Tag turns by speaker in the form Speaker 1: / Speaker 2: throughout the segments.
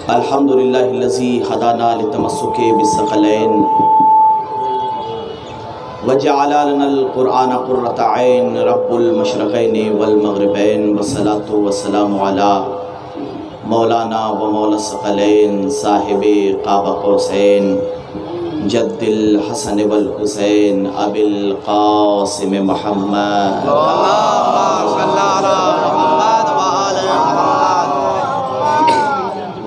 Speaker 1: अल्हम्दुलिल्लाहिल्लज़ी हदाना लितमस्सुके बिस्सक़लैन वजअला लनल क़ुरआन क़ुर्रता ऐन रब्बुल मशरिक़ैनि वल मग़रिबैन वस्सलातु वस्सलामु अला मौलाना व मौलास्सक़लैन साहिबे क़ाब क़ौसैन जद्दिल हसन वल हुसैन अबिल क़ासिम मुहम्मद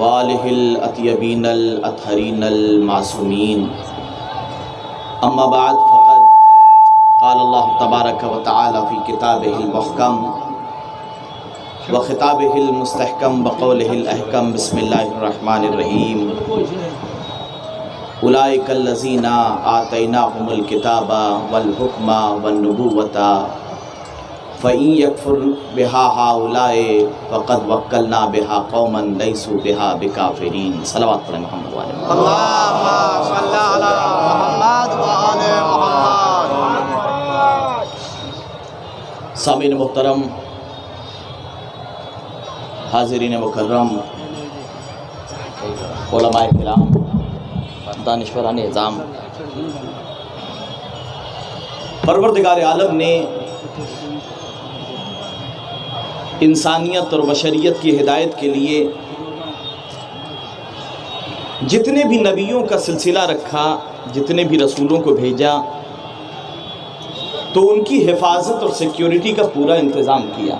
Speaker 1: वालिहिल अत्यबीनल अतहरीनल मासूमीन अम्मा बाद फ़क़द क़ाल अल्लाह तबारक व तआला फ़ी किताबिहिल मुहकम व ख़िताबिहिल मुस्तहकम व क़ौलिहिल अहकम बिस्मिल्लाहिर रहमानिर रहीम उलाइकल्लज़ीना आतैनाहुमुल किताबा वल हुक्मा वन नुबुव्वता फ़इन यकफुर बिहा हाउलाए फ़क़द वक्कलना बिहा क़ौमन लैसू बिहा बिकाफ़िरीन। सलावत पढ़ें मोहम्मद वाले
Speaker 2: अल्लाहुम्मा सल्ली अला मुहम्मद व आले मुहम्मद।
Speaker 1: सामीन मुहतरम, हाज़िरीन मुकर्रम, उलमाए किराम, दानिश्वरान निज़ाम, परवरदिगार आलम ने इंसानियत और बशरियत की हिदायत के लिए जितने भी नबियों का सिलसिला रखा, जितने भी रसूलों को भेजा, तो उनकी हिफाजत और सिक्योरिटी का पूरा इंतज़ाम किया।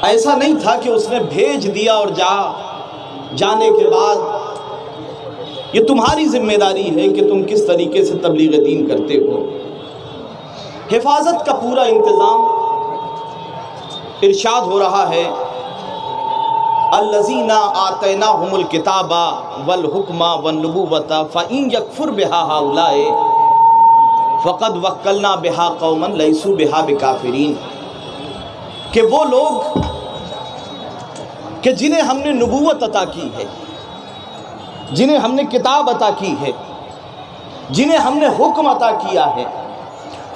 Speaker 1: ऐसा नहीं था कि उसने भेज दिया और जाने के बाद ये तुम्हारी जिम्मेदारी है कि तुम किस तरीके से तबलीग दीन करते हो। हिफाजत का पूरा इंतज़ाम इरशाद हो रहा है, अल्लज़ीना आतैनाहुमुल किताबा वल हुक्मा वन नुबुव्वता फ़इन यकफुर बिहा हाउलाए फ़क़द वक्कलना बिहा क़ौमन लैसू बिहा बिकाफ़िरीन। कि वो लोग कि जिन्हें हमने नबूवत अता की है, जिन्हें हमने किताब अता की है, जिन्हें हमने हुक्म अता किया है,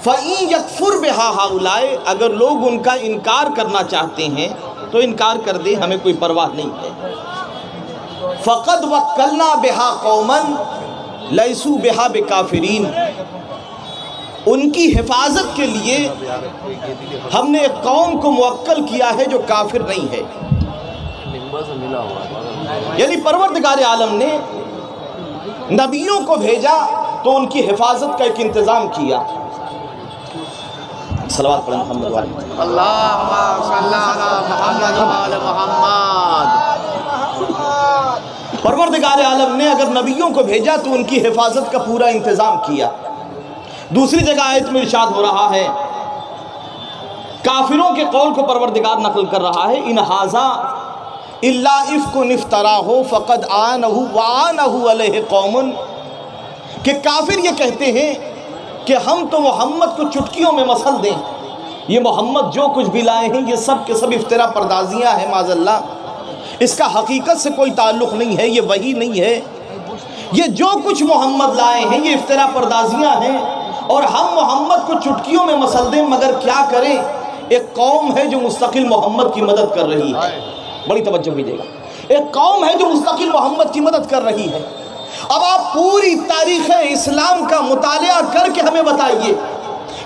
Speaker 1: फ़इन यकफुर बिहा हाउलाए, अगर लोग उनका इनकार करना चाहते हैं तो इनकार कर दे, हमें कोई परवाह नहीं है। फ़क़द वक्कलना बिहा क़ौमन लैसू बिहा बिकाफ़िरीन, उनकी हिफाजत के लिए हमने एक कौम को मुवक्कल किया है जो काफिर नहीं है। यानी परवरदिगार आलम ने नबियों को भेजा तो उनकी हिफाजत का एक इंतज़ाम किया। सलावत पढ़ें मोहम्मद वाले
Speaker 2: अल्लाहुम्मा सल्ली अला मुहम्मद व आले मुहम्मद।
Speaker 1: परवरदिगार आलम ने अगर नबियों को भेजा तो उनकी हिफाजत का पूरा इंतज़ाम किया। दूसरी जगह आयत में इरशाद हो रहा है, काफिरों के कौल को परवरदिगार नकल कर रहा है, इन हाज़ा इल्ला इफ्कुन इफ्तराहु फ़क़द आनहु व आनहु अलैहि कौमुन, कि काफिर ये कहते हैं कि हम तो मोहम्मद को चुटकियों में मसल दें, ये मोहम्मद जो कुछ भी लाए हैं ये सब के सब इफ्तिरा पर्दाजियाँ हैं माज़अल्लाह, इसका हकीकत से कोई ताल्लुक़ नहीं है, ये वही नहीं है, ये जो कुछ मोहम्मद लाए हैं ये इफ्तिरा पर्दाजियाँ हैं और हम मोहम्मद को चुटकियों में मसल दें। मगर क्या करें, एक कौम है जो मुस्तकिल मोहम्मद की मदद कर रही है। बड़ी तवज्जो कीजिएगा, एक कौम है जो मुस्तकिल मोहम्मद की मदद कर रही है। अब आप पूरी तारीख़ इस्लाम का मुतालिया करके हमें बताइए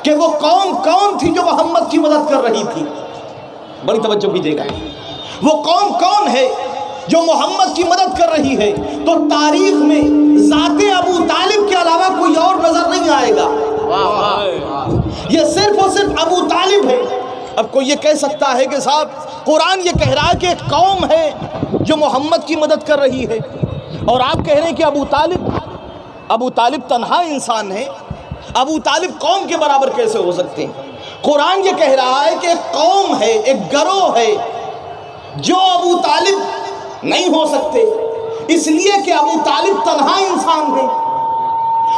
Speaker 1: कि वो कौम कौन थी जो मोहम्मद की मदद कर रही थी। बड़ी तवज्जो कीजिएगा, वो कौम कौन है जो मोहम्मद की मदद कर रही है। तो तारीख में ज़ाते अबू तालिब के अलावा कोई और नजर नहीं आएगा, ये सिर्फ और सिर्फ अबू तालिब है। अब कोई ये कह सकता है कि साहब कुरान ये कह रहा है कि एक कौम है जो मोहम्मद की मदद कर रही है और आप कह रहे हैं कि अबू तालिब तन्हा इंसान है, अबू तालिब कौम के बराबर कैसे हो सकते हैं। कुरान ये कह रहा है कि एक कौम है, एक गिरोह है जो अबू तालिब नहीं हो सकते, इसलिए कि अबू तालिब तन्हा इंसान है।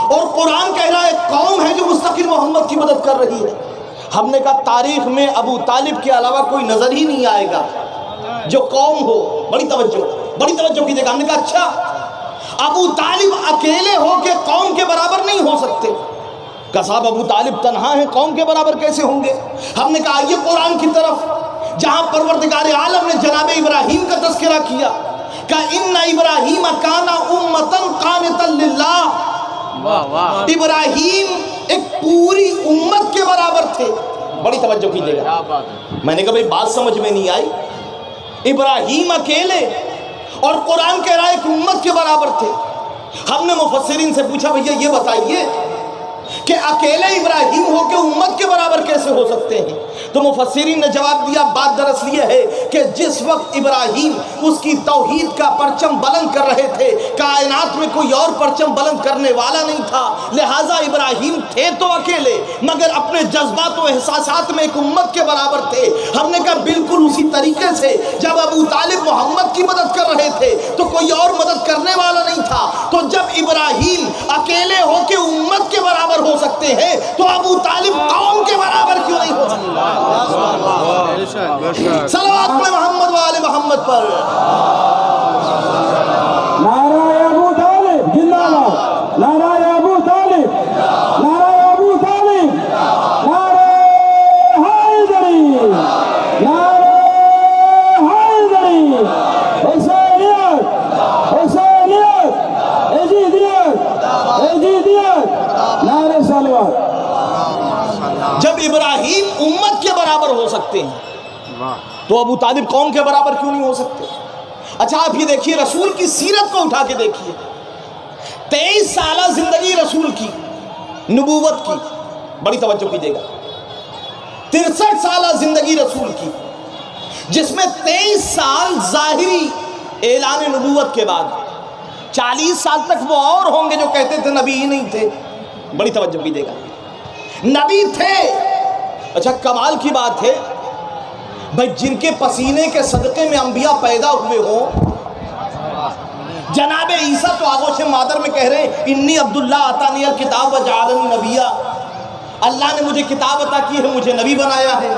Speaker 1: और कुरान कह रहा है एक कौम है जो मुस्तकिल मोहम्मद की मदद कर रही है। हमने कहा तारीख में अबू तालिब के अलावा कोई नजर ही नहीं आएगा जो कौम हो। बड़ी तवज्जो कीजिएगा। हमने कहा अच्छा, अबू तालिब अकेले होके कौम के बराबर नहीं हो सकते। का साहब अबू तालिब तन्हा है, कौम के बराबर कैसे होंगे? हमने कहा ये कुरान की तरफ जहां परवरदिगार आलम ने जनाब इब्राहीम का तज़किरा किया, का इन्ना इब्राहीम काना उम्मतन कानितन लिल्लाह। इब्राहीम एक पूरी उम्मत के बराबर थे। बड़ी तवज्जो कीजिएगा, मैंने कहा भाई बात समझ में नहीं आई। इब्राहीम अकेले और कुरान कह रहा है कि उम्मत के बराबर थे। हमने मुफस्सिरीन से पूछा भैया ये बताइए कि अकेले इब्राहीम होकर उम्मत के बराबर कैसे हो सकते हैं? तो मुफस्सिरीन ने जवाब दिया, बात दरअसल ये है कि जिस वक्त इब्राहीम उसकी तौहीद का परचम बुलंद कर रहे थे, कायनात में कोई और परचम बुलंद करने वाला नहीं था, लिहाजा इब्राहीम थे तो अकेले मगर अपने जज्बात और एहसासात में एक उम्मत के बराबर थे। हमने कहा बिल्कुल उसी तरीके से जब अबू तालिब मोहम्मद की मदद कर रहे थे तो कोई और मदद करने वाला नहीं था, तो जब इब्राहीम अकेले होकर उम्मत के बराबर हो सकते हैं तो अबू तालिब कौम के बराबर क्यों नहीं हो सकते? सल्लल्लाहु अलैहि मोहम्मद वाले मोहम्मद पर।
Speaker 3: नाराए अबू तालिब जिंदाबाद, नाराए अबू तालिब, नाराए अबू तालिब, नारे हैदरी, नारे हैदरी, हुसैनियत, हुसैनियत, यजीदियत, यजीदियत, नारे सलवात।
Speaker 1: जब इब्राहीम उम्मत के बराबर हो सकते हैं तो अबू तालिब कौम के बराबर क्यों नहीं हो सकते? अच्छा आप ये देखिए, रसूल की सीरत को उठा के देखिए। 23 साल जिंदगी रसूल की, नबूवत की, बड़ी तवज्जो कीजिएगा। 63 साल जिंदगी रसूल की, जिसमें 23 साल जाहिरी ऐलान नबूवत के बाद, 40 साल तक वो और होंगे जो कहते थे नबी ही नहीं थे। बड़ी तवज्जो कीजिएगा, नबी थे। अच्छा कमाल की बात है भाई, जिनके पसीने के सदक़े में अंबिया पैदा हुए हो। जनाब ईसा तो आगोश मादर में कह रहे हैं इन्नी अब्दुल्ला अतानी अल किताब व जअलनी नबिया, अल्लाह ने मुझे किताब अता की है, मुझे नबी बनाया है।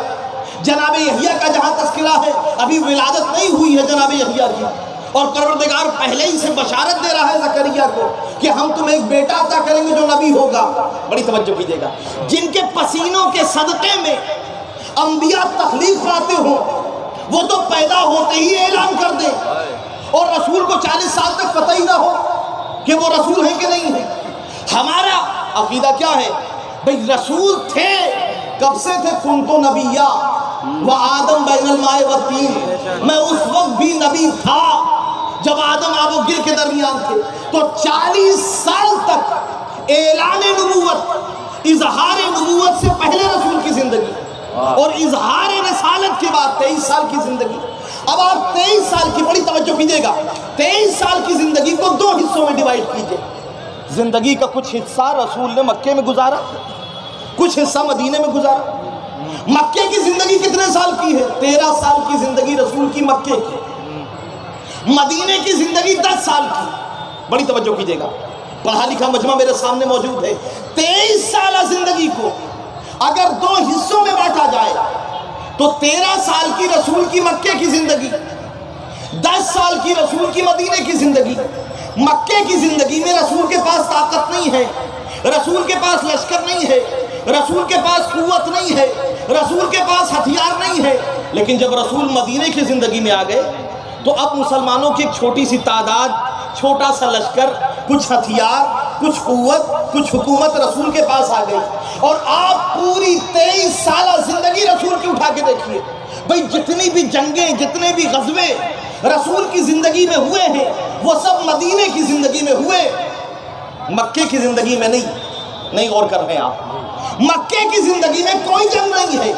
Speaker 1: जनाब यहिया का जहाँ तज़किरा है, अभी विलादत नहीं हुई है जनाब यहिया की, और परवरदिगार पहले ही से बशारत दे रहा है ज़करिया को कि हम तुम्हें एक बेटा अता करेंगे जो नबी होगा। बड़ी तवज्जो कीजिएगा, जिनके पसीनों के सदक़े में अंबिया तखलीक पाते हो, वो तो पैदा होते ही ऐलान कर दे और रसूल को 40 साल तक पता ही ना हो कि वो रसूल है कि नहीं है। हमारा अकीदा क्या है भाई, रसूल थे, कब से थे? कुंतो नबिया व आदम बैनल माए व तीन, मैं उस वक्त भी नबी था जब आदम आबो गिर के दरमियान थे। तो 40 साल तक ऐलान नबूवत, इजहार नबूवत से पहले रसूल की जिंदगी और इजहार रिसालत के बाद 23 साल की जिंदगी। अब आप 23 साल की, बड़ी तवज्जो कीजिएगा, 23 साल की जिंदगी को 2 हिस्सों में डिवाइड कीजिए। जिंदगी का कुछ हिस्सा रसूल ने मक्के में गुजारा, कुछ हिस्सा मदीने में गुजारा। मक्के की जिंदगी कितने साल की है? 13 साल की जिंदगी रसूल की मक्के की। मदीने की जिंदगी 10 साल की। बड़ी तवज्जो कीजिएगा, पढ़ा लिखा मजमा मेरे सामने मौजूद है। 23 साल जिंदगी को अगर 2 हिस्सों में बांटा जाए तो 13 साल की रसूल की मक्के की जिंदगी, 10 साल की रसूल की मदीने की जिंदगी। मक्के की जिंदगी में रसूल के पास ताकत नहीं है, रसूल के पास लश्कर नहीं है, रसूल के पास कुव्वत नहीं है, रसूल के पास हथियार नहीं है। लेकिन जब रसूल मदीने की ज़िंदगी में आ गए तो अब मुसलमानों की एक छोटी सी तादाद, छोटा सा लश्कर, कुछ हथियार, कुछ कुव्वत, कुछ हुकूमत रसूल के पास आ गई। और आप पूरी 23 साल ज़िंदगी रसूल की उठा के देखिए भाई, जितनी भी जंगें, जितने भी गज़वे रसूल की ज़िंदगी में हुए हैं वो सब मदीने की ज़िंदगी में हुए, मक्के की ज़िंदगी में नहीं। गौर कर रहे हैं आप, मक्के की ज़िंदगी में कोई जंग नहीं है।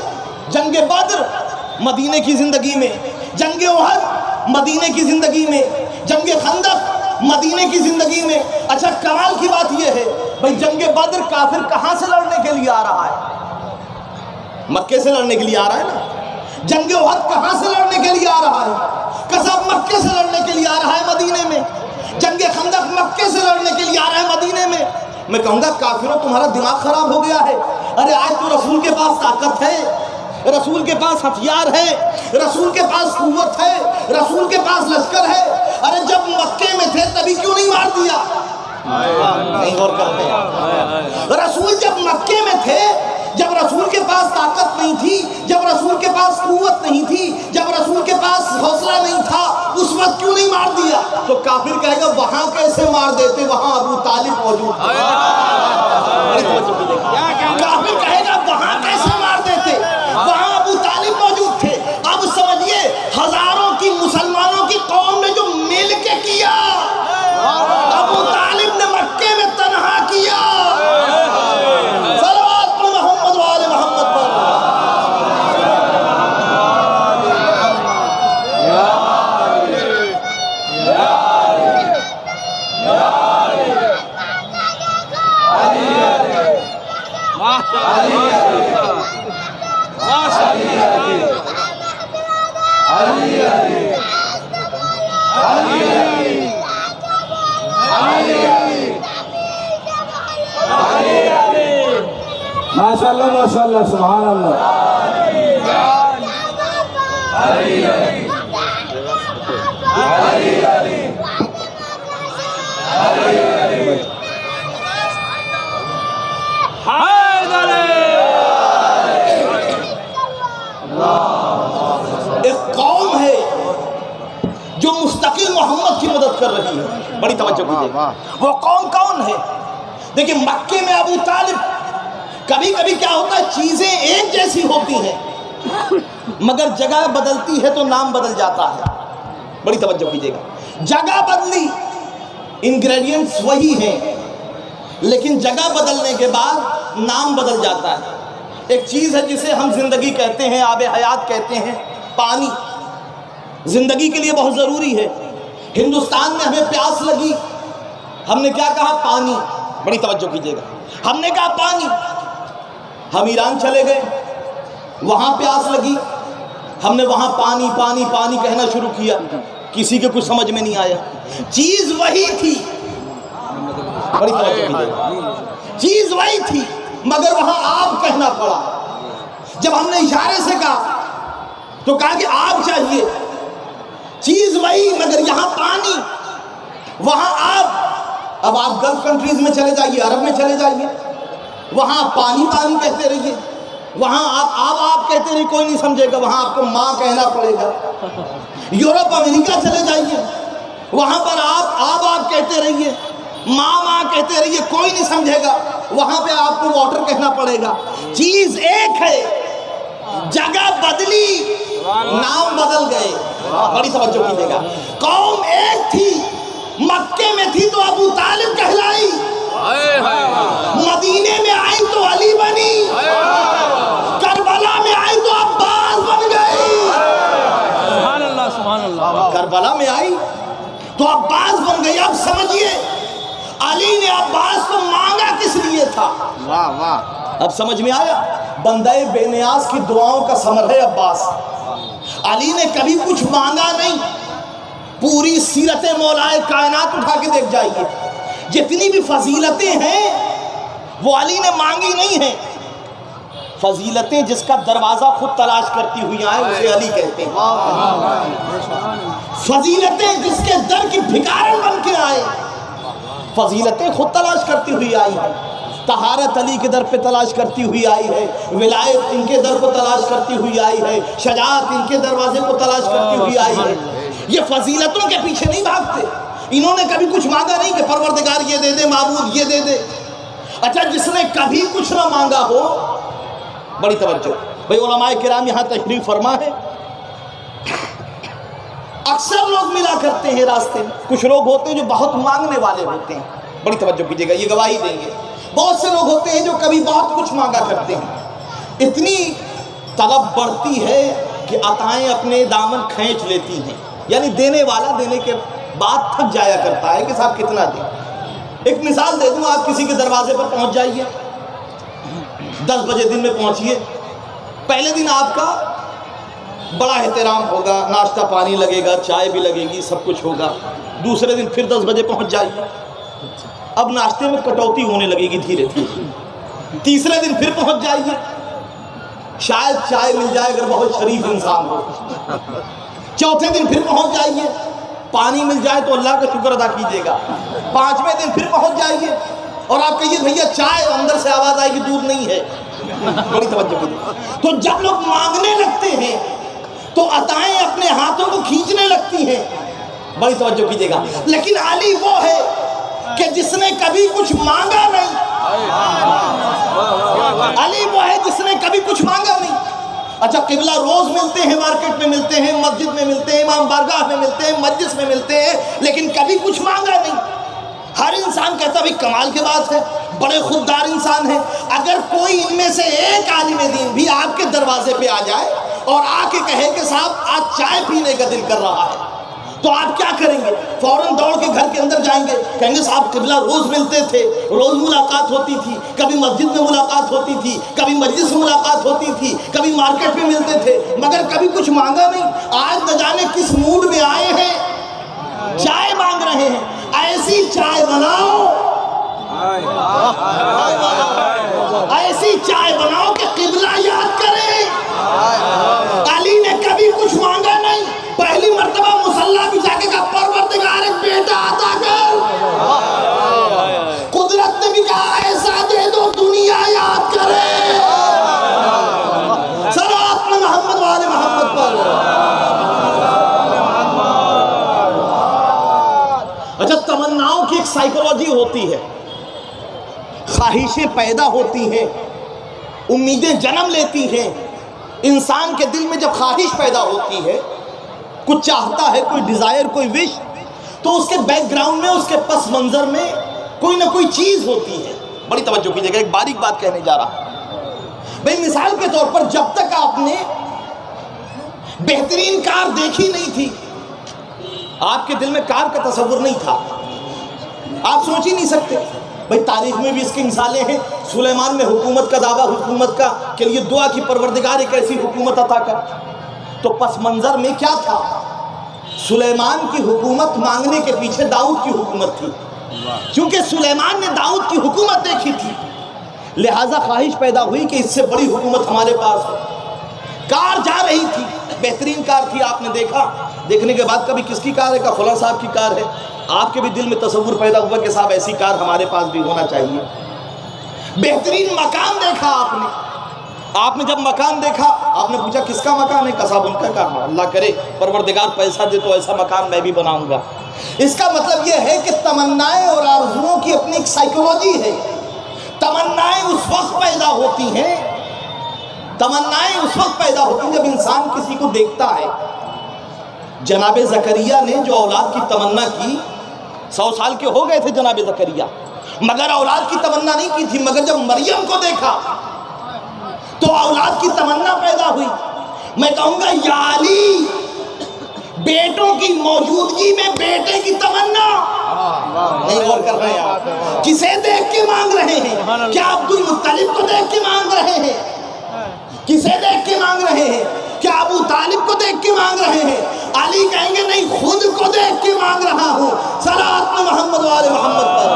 Speaker 1: जंगे बद्र मदीने की ज़िंदगी में, जंगे उहद मदीने की ज़िंदगी में, जंगे खंदक मदीने की ज़िंदगी में। अच्छा कमाल की बात यह है भाई, जंगे बद्र काफिर कहाँ से लड़ने के लिए आ रहा है? मक्के से लड़ने के लिए आ रहा है ना। जंगे उहद कहाँ से लड़ने के लिए आ रहा है? कसब मक्के से लड़ने के लिए आ रहा है मदीने में। जंगे खंदक मक्के से लड़ने के लिए आ रहा है मदीने में। मैं कहूँगा काफिरों तुम्हारा दिमाग खराब हो गया है। अरे आज तो रसूल के पास ताकत है, रसूल के पास हथियार है, रसूल के पास कुव्वत है, रसूल के पास लश्कर है। अरे जब मक्के में थे तभी क्यों नहीं मार दिया? नहीं गौर करते हैं। रसूल जब मक्के में थे, जब रसूल के पास ताकत नहीं थी, जब रसूल के पास कुव्वत नहीं थी, जब रसूल के पास हौसला नहीं था, उस वक्त क्यों नहीं मार दिया? तो काफिर कहेगा वहां कैसे मार देते, वहां अबू तालिब मौजूद थे। काफिर कहेगा वहां कैसे मार देते, वहां अबू तालिब मौजूद थे। अब समझिए हजारों की मुसलमानों की कौम ने जो मिल के किया, अबू तालिब ने मक्के में तन्हा किया।
Speaker 3: माशाअल्लाह माशाअल्लाह सुभान अल्लाह।
Speaker 1: एक कौम है जो मुस्तकिल मोहम्मद की मदद कर रही है। बड़ी तवज्जो कीजिए, वो कौम कौन है? देखिए मक्के में अबू तालिब, कभी कभी क्या होता है चीजें एक जैसी होती हैं मगर जगह बदलती है तो नाम बदल जाता है। बड़ी तवज्जो कीजिएगा, जगह बदली, इंग्रेडिएंट्स वही हैं लेकिन जगह बदलने के बाद नाम बदल जाता है। एक चीज है जिसे हम जिंदगी कहते हैं, आबे हयात कहते हैं, पानी जिंदगी के लिए बहुत जरूरी है। हिंदुस्तान में हमें प्यास लगी, हमने क्या कहा? पानी। बड़ी तवज्जो कीजिएगा, हमने कहा पानी। हम ईरान चले गए, वहां प्यास लगी, हमने वहां पानी पानी पानी कहना शुरू किया, किसी के कुछ समझ में नहीं आया। चीज वही थी, बड़ी तवज्जो कीजिएगा, चीज वही थी मगर वहां आप कहना पड़ा। जब हमने इशारे से कहा तो कहा कि आप चाहिए, चीज वही मगर यहां पानी, वहां आप। अब आप गल्फ कंट्रीज में चले जाइए, अरब में चले जाइए, वहां पानी पानी कहते रहिए, वहां आप कहते रहिए, कोई नहीं समझेगा, वहां आपको माँ कहना पड़ेगा। यूरोप अमेरिका चले जाइए, वहां पर आप कहते रहिए, माँ कहते रहिए, कोई नहीं समझेगा, वहां पे आपको वाटर कहना पड़ेगा। चीज एक है, जगह बदली, नाम बदल गए। बड़ी तवज्जो कीजिएगा, कौम एक थी, मक्के में थी तो अबू तालिब कहलाई, मदीने में आई तो अली बनी, करबला में आई तो अब्बास बन गई। सुभान अल्लाह सुभान अल्लाह। करबला में आई तो अब्बास बन गई। अब समझिए अली ने अब्बास को मांगा किस लिए था? वाह वाह, अब समझ में आया। बंदे बेनियाज की दुआओं का समर है अब्बास। अली ने कभी कुछ मांगा नहीं। पूरी सीरत मौलाए कायनात उठा के देख जाइए, जितनी भी फजीलतें हैं वो अली ने मांगी नहीं है। फजीलतें जिसका दरवाजा खुद तलाश करती हुई आए उसे अली कहते हैं। फजीलतें जिसके दर की भिखारन बन के आए, फजीलतें खुद तलाश करती हुई आई है। तहारत अली के दर पे तलाश करती हुई आई है, विलायत इनके दर को तलाश करती हुई आई है, शजाअत इनके दरवाजे को तलाश करती हुई आई है। ये फजीलतों के पीछे नहीं भागते। इन्होंने कभी कुछ मांगा नहीं कि परवरदिगार ये दे दे, माबूद ये दे दे। अच्छा, जिसने कभी कुछ ना मांगा हो, बड़ी तवज्जो भाई, उलमाए किराम यहाँ तशरीफ फरमा है। अक्सर लोग मिला करते हैं रास्ते में, कुछ लोग होते हैं जो बहुत मांगने वाले होते हैं। बड़ी तवज्जो कीजिएगा, ये गवाही देंगे। बहुत से लोग होते हैं जो कभी बहुत कुछ मांगा करते हैं। इतनी तलब बढ़ती है कि अताएं अपने दामन खींच लेती हैं, यानी देने वाला देने के बाद थक जाया करता है कि साहब कितना दे। एक मिसाल दे दूं, आप किसी के दरवाजे पर पहुंच जाइए, 10 बजे दिन में पहुंचिए। पहले दिन आपका बड़ा एहतराम होगा, नाश्ता पानी लगेगा, चाय भी लगेगी, सब कुछ होगा। दूसरे दिन फिर 10 बजे पहुंच जाइए, अब नाश्ते में कटौती होने लगेगी धीरे धीरे। तीसरे दिन फिर पहुंच जाइए, शायद चाय मिल जाए अगर बहुत शरीफ इंसान हो। चौथे दिन फिर पहुंच जाइए, पानी मिल जाए तो अल्लाह का शुक्र अदा कीजिएगा, 5वें दिन फिर पहुंच जाइए और आप कहिए भैया चाय, अंदर से आवाज आएगी दूध नहीं है। बड़ी तवज्जो कीजिए। तो जब लोग मांगने लगते हैं तो अताएं अपने हाथों को खींचने लगती हैं, बड़ी तवज्जो कीजिएगा। लेकिन अली वो है कि जिसने कभी कुछ मांगा नहीं, अली वो है जिसने कभी कुछ मांगा नहीं। अच्छा, किबला रोज मिलते हैं, मार्केट में मिलते हैं, मस्जिद में मिलते हैं, इमाम बारगाह में मिलते हैं, मस्जिद में मिलते हैं, लेकिन कभी कुछ मांगा नहीं। हर इंसान कहता भाई कमाल की बात है, बड़े खुददार इंसान है। अगर कोई इनमें से एक आलिम दीन भी आपके दरवाजे पे आ जाए और आके कहे कि साहब आज चाय पीने का दिल कर रहा है, तो आप क्या करेंगे? फौरन दौड़ के घर के अंदर जाएंगे, कहेंगे साहब किबला रोज मिलते थे, रोज मुलाकात होती थी, कभी मस्जिद में मुलाकात होती थी, कभी मस्जिद में मुलाकात होती थी, कभी मार्केट में मिलते थे, मगर कभी कुछ मांगा नहीं। आज न जाने किस मूड में आए हैं, चाय मांग रहे हैं। ऐसी चाय बनाओ, ऐसी चाय बनाओ कि किबला याद करे। अली ने कभी कुछ मांगा नहीं, पहली मर्तबा मुसल्ला बिछा के कहा परवरदिगार एक बेटा अता कर। कुदरत ने भी कहा ऐसा दे दो दुनिया याद करे। सलात में मोहम्मद वाले मोहम्मद पर। अच्छा, तमन्नाओं की एक साइकोलॉजी होती है, ख्वाहिशें पैदा होती हैं, उम्मीदें जन्म लेती हैं। इंसान के दिल में जब ख्वाहिश पैदा होती है, कुछ चाहता है, कोई डिजायर, कोई विश, तो उसके बैकग्राउंड में, उसके पस मंजर में कोई ना कोई चीज होती है। बड़ी तवज्जो कीजिएगा, एक बारीक बात कहने जा रहा हूं भाई। मिसाल के तौर पर जब तक आपने बेहतरीन कार देखी नहीं थी, आपके दिल में कार का तस्वुर नहीं था, आप सोच ही नहीं सकते। भाई तारीख में भी इसकी मिसालें हैं। सुलेमान ने हुकूमत का दावा, हुकूमत का के लिए दुआ की परवरदिगार एक ऐसी हुकूमत अता कर। तो पस मंजर में क्या था? सुलेमान की हुकूमत मांगने के पीछे दाऊद की हुकूमत थी। क्योंकि सुलेमान ने दाऊद की हुकूमत देखी थी, लिहाजा ख्वाहिश पैदा हुई कि इससे बड़ी हुकूमत हमारे पास हो। कार जा रही थी, बेहतरीन कार थी, आपने देखा, देखने के बाद कभी किसकी कार है? का फलां साहब की कार है। आपके भी दिल में तसव्वुर पैदा हुआ कि साहब ऐसी कार हमारे पास भी होना चाहिए। बेहतरीन मकान देखा आपने जब मकान देखा, आपने पूछा किसका मकान है? का साहब उनका कहा, अल्लाह करे परवरदिगार पैसा दे तो ऐसा मकान मैं भी बनाऊंगा। इसका मतलब यह है कि तमन्नाएं और आरज़ुओं की अपनी एक साइकोलॉजी है। तमन्नाएं उस वक्त पैदा होती हैं, तमन्नाएं उस वक्त पैदा होती हैं जब इंसान किसी को देखता है। जनाब ज़करिया ने जो औलाद की तमन्ना की, 100 साल के हो गए थे जनाब ज़करिया, मगर औलाद की तमन्ना नहीं की थी। मगर जब मरियम को देखा तो औलाद की तमन्ना पैदा हुई। मैं कहूंगा या अली, बेटों की मौजूदगी में बेटे की तमन्ना नहीं गौर कर रहे हैं। किसे देख के मांग रहे हैं? क्या अब्दुल मुत्तलिब को देख के मांग रहे हैं? किसे देख के मांग रहे हैं? क्या अबू तालिब को देख के मांग रहे हैं? अली कहेंगे नहीं, खुद को देख के मांग रहा हूं। सलात में मोहम्मद वाले मोहम्मद पर।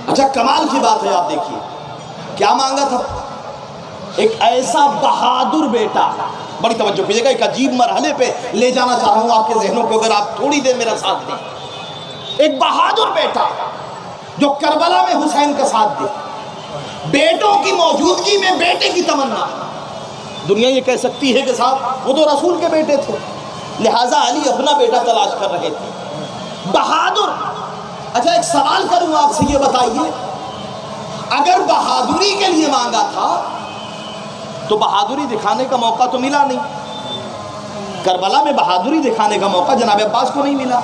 Speaker 1: अच्छा, कमाल की बात है, आप देखिए क्या मांगा था। एक ऐसा बहादुर बेटा, बड़ी तवज्जो कीजिएगा, एक अजीब मरहले पे ले जाना चाह रहा हूं आपके जहनों को, अगर आप थोड़ी देर मेरा साथ दें। एक बहादुर बेटा जो करबला में हुसैन का साथ दे, बेटों की मौजूदगी में बेटे की तमन्ना। दुनिया ये कह सकती है कि साहब वो तो रसूल के बेटे थे, लिहाजा अली अपना बेटा तलाश कर रहे थे। बहादुर। अच्छा, एक सवाल करूं आपसे, ये बताइए, अगर बहादुरी के लिए मांगा था तो बहादुरी दिखाने का मौका तो मिला नहीं। करबला में बहादुरी दिखाने का मौका जनाब अब्बास को नहीं मिला,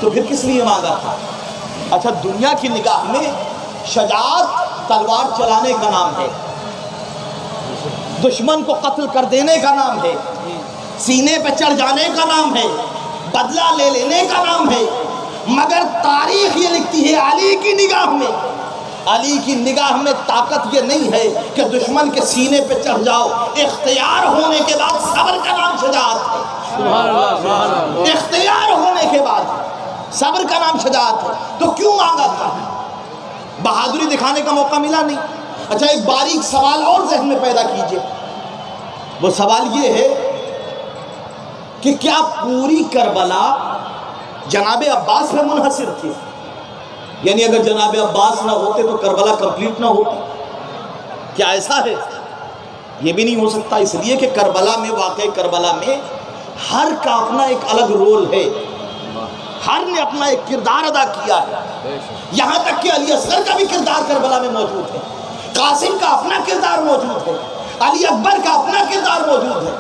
Speaker 1: तो फिर किस लिए मांगा था? अच्छा, दुनिया की निगाह में शजाअत तलवार चलाने का नाम है, दुश्मन को कत्ल कर देने का नाम है, सीने पे चढ़ जाने का नाम है, बदला ले लेने का नाम है। मगर तारीख ये लिखती है अली की निगाह में, अली की निगाह में ताकत ये नहीं है कि दुश्मन के सीने पे चढ़ जाओ। इख्तियार होने के बाद सब्र का नाम शजाअत है। इख्तियार होने के बाद सब्र का नाम शजाअत है। तो क्यों मांगा था? बहादुरी दिखाने का मौका मिला नहीं। अच्छा, एक बारीक सवाल और जहन में पैदा कीजिए। वो सवाल ये है कि क्या पूरी करबला जनाबे अब्बास में मुनहसिर थी? यानी अगर जनाबे अब्बास ना होते तो करबला कंप्लीट ना होती? क्या ऐसा है? ये भी नहीं हो सकता, इसलिए कि करबला में, वाकई करबला में हर का अपना एक अलग रोल है, हर ने अपना एक किरदार अदा किया है। यहाँ तक कि अली असगर का भी किरदार करबला में मौजूद है, कासिम का अपना किरदार मौजूद है, अली अकबर का अपना किरदार मौजूद है।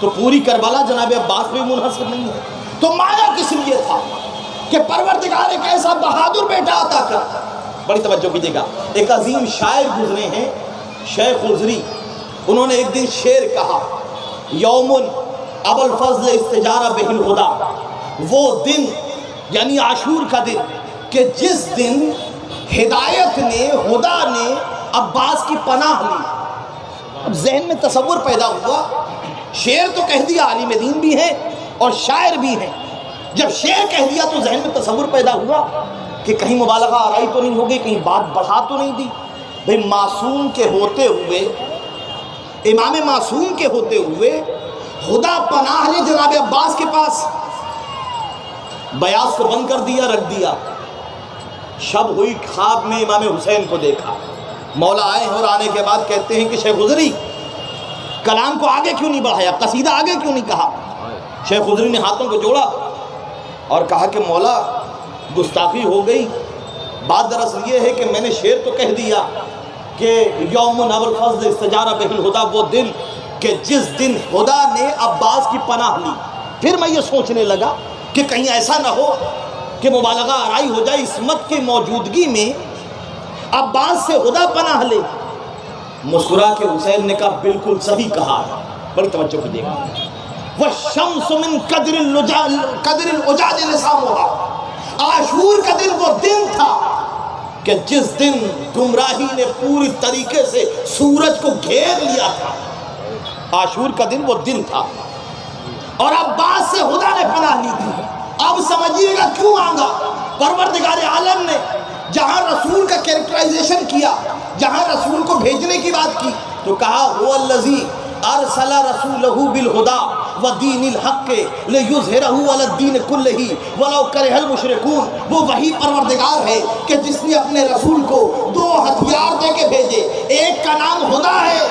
Speaker 1: तो पूरी करबला जनाब अब्बास में मुनहसर नहीं है। तो माया किस लिए था कि परवरदिगार एक ऐसा बहादुर बेटा अता कर। बड़ी तवज्जो कीजिएगा, एक अजीम शायर गुजरे हैं, शेख गुजरी। उन्होंने एक दिन शेर कहा, यौमुन अबुल फज़ल इस्तिजारा बिहिल हुदा, वो दिन यानी आशूर का दिन कि जिस दिन हिदायत ने, हुदा ने अब्बास की पनाह ली। अब जहन में तसव्वुर पैदा हुआ, शेर तो कह दिया, आलिम दीन भी हैं और शायर भी हैं। जब शेर कह दिया तो जहन में तसव्वुर पैदा हुआ कि कहीं मुबालगा आराई तो नहीं हो गई, कहीं बात बढ़ा तो नहीं दी। भाई मासूम के होते हुए, इमाम मासूम के होते हुए खुदा पनाह ले जनाब अब्बास के पास, बयास को बंद कर दिया, रख दिया। शब हुई, ख्वाब में इमाम हुसैन को देखा। मौला आए हैं और आने के बाद कहते हैं कि शेख गुजरी कलाम को आगे क्यों नहीं बढ़ाया, कसीदा आगे क्यों नहीं कहा? शेख गुजरी ने हाथों को जोड़ा और कहा कि मौला गुस्ताखी हो गई। बात दरअसल ये है कि मैंने शेर तो कह दिया कि यौमुन अबुल फज़ल इस्तिजारा बिहिल हुदा, वो दिन कि जिस दिन खुदा ने अब्बास की पनाह ली। फिर मैं ये सोचने लगा कि कहीं ऐसा ना हो कि मुबालगा आराई हो जाए, इस्मत की मौजूदगी में अब्बास से खुदा पनाह ले। मुस्कुरा के हुसैन ने कहा, बिल्कुल सही कहा है। बड़ी तवज्जो कीजिएगा, वह शम्स मिन कदरिल उजाज लिसामुहा, आशूर का दिन वो दिन था कि जिस दिन गुमराही ने पूरी तरीके से सूरज को घेर लिया था। आशूर का दिन वो दिन था और अब्बास से खुदा ने पनाह ली थी। अब समझिएगा क्यों आंगा परवरदिगार आलम ने जहां रसूल का कैरेक्टराइजेशन किया, जहां रसूल को भेजने की बात की, तो कहा हुवल्लज़ी अरसला रसूलहू बिल हुदा व दीनिल हक़्क़ि लियुज़हिरहू अलद्दीन कुल्लिही वलौ करिहल मुशरिकून। वो वही परवरदिगार है कि जिसने अपने रसूल को दो हथियार दे के भेजे। एक का नाम हुदा है,